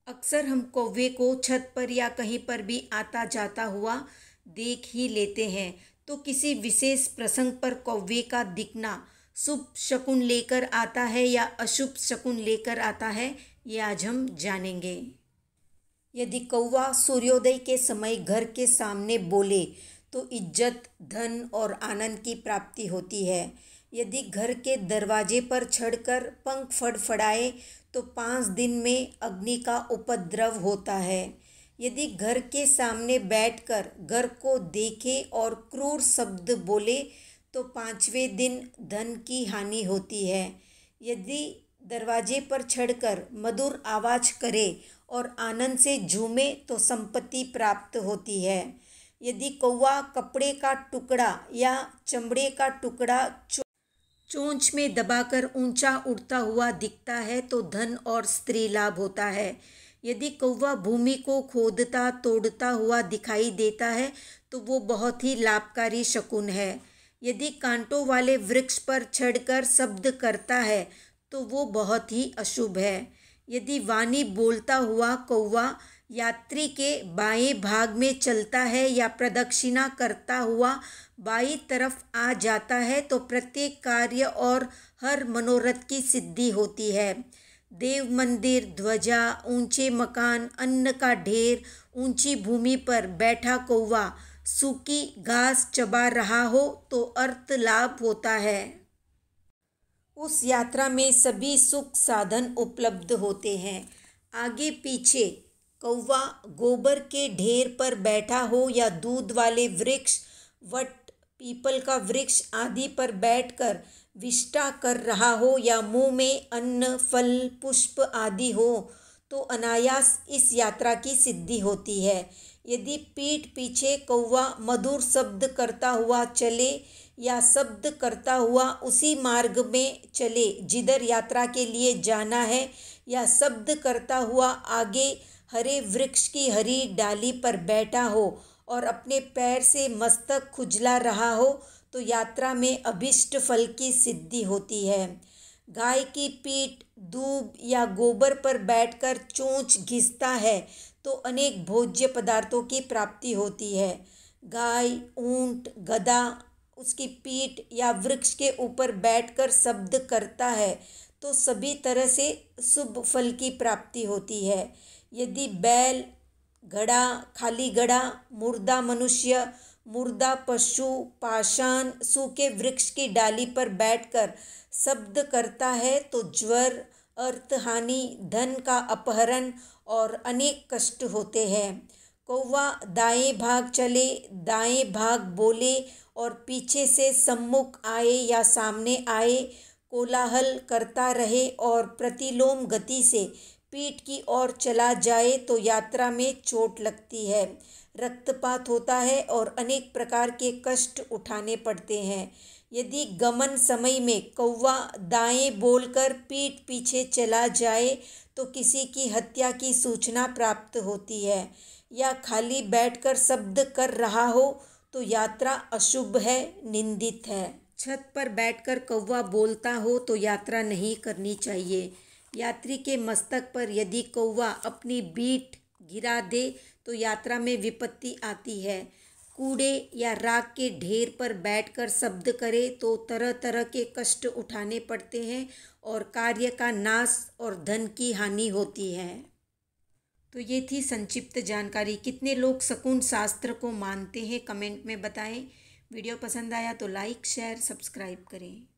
अक्सर हम कौवे को छत पर या कहीं पर भी आता जाता हुआ देख ही लेते हैं। तो किसी विशेष प्रसंग पर कौवे का दिखना शुभ शकुन लेकर आता है या अशुभ शकुन लेकर आता है, ये आज हम जानेंगे। यदि कौवा सूर्योदय के समय घर के सामने बोले तो इज्जत, धन और आनंद की प्राप्ति होती है। यदि घर के दरवाजे पर चढ़कर पंख फड़फड़ाए तो 5 दिन में अग्नि का उपद्रव होता है। यदि घर के सामने बैठकर घर को देखे और क्रूर शब्द बोले तो 5वें दिन धन की हानि होती है। यदि दरवाजे पर चढ़कर मधुर आवाज करे और आनंद से झूमे तो संपत्ति प्राप्त होती है। यदि कौवा कपड़े का टुकड़ा या चमड़े का टुकड़ा चोंच में दबाकर ऊंचा उड़ता हुआ दिखता है तो धन और स्त्री लाभ होता है। यदि कौवा भूमि को खोदता तोड़ता हुआ दिखाई देता है तो वो बहुत ही लाभकारी शकुन है। यदि कांटों वाले वृक्ष पर चढ़कर शब्द करता है तो वो बहुत ही अशुभ है। यदि वाणी बोलता हुआ कौवा यात्री के बाएं भाग में चलता है या प्रदक्षिणा करता हुआ बाईं तरफ आ जाता है तो प्रत्येक कार्य और हर मनोरथ की सिद्धि होती है। देव मंदिर, ध्वजा, ऊंचे मकान, अन्न का ढेर, ऊंची भूमि पर बैठा कौवा सूखी घास चबा रहा हो तो अर्थ लाभ होता है। उस यात्रा में सभी सुख साधन उपलब्ध होते हैं। आगे पीछे कौवा गोबर के ढेर पर बैठा हो या दूध वाले वृक्ष, वट, पीपल का वृक्ष आदि पर बैठकर विष्टा कर रहा हो या मुंह में अन्न, फल, पुष्प आदि हो तो अनायास इस यात्रा की सिद्धि होती है। यदि पीठ पीछे कौवा मधुर शब्द करता हुआ चले या शब्द करता हुआ उसी मार्ग में चले जिधर यात्रा के लिए जाना है या शब्द करता हुआ आगे हरे वृक्ष की हरी डाली पर बैठा हो और अपने पैर से मस्तक खुजला रहा हो तो यात्रा में अभिष्ट फल की सिद्धि होती है। गाय की पीठ दूब या गोबर पर बैठकर चोंच घिसता है तो अनेक भोज्य पदार्थों की प्राप्ति होती है। गाय, ऊंट, गधा उसकी पीठ या वृक्ष के ऊपर बैठकर शब्द करता है तो सभी तरह से शुभ फल की प्राप्ति होती है। यदि बैल, घड़ा, खाली घड़ा, मुर्दा मनुष्य, मुर्दा पशु, पाषाण सूखे वृक्ष की डाली पर बैठकर शब्द करता है तो ज्वर, अर्थहानि, धन का अपहरण और अनेक कष्ट होते हैं। कौवा दाएं भाग चले, दाएं भाग बोले और पीछे से सम्मुख आए या सामने आए कोलाहल करता रहे और प्रतिलोम गति से पीठ की ओर चला जाए तो यात्रा में चोट लगती है, रक्तपात होता है और अनेक प्रकार के कष्ट उठाने पड़ते हैं। यदि गमन समय में कौवा दाएं बोलकर पीठ पीछे चला जाए तो किसी की हत्या की सूचना प्राप्त होती है या खाली बैठकर शब्द कर रहा हो तो यात्रा अशुभ है, निंदित है। छत पर बैठकर कौवा बोलता हो तो यात्रा नहीं करनी चाहिए। यात्री के मस्तक पर यदि कौवा अपनी बीट गिरा दे तो यात्रा में विपत्ति आती है। कूड़े या राख के ढेर पर बैठकर शब्द करे तो तरह तरह के कष्ट उठाने पड़ते हैं और कार्य का नाश और धन की हानि होती है। तो ये थी संक्षिप्त जानकारी। कितने लोग शकुन शास्त्र को मानते हैं कमेंट में बताएं। वीडियो पसंद आया तो लाइक, शेयर, सब्सक्राइब करें।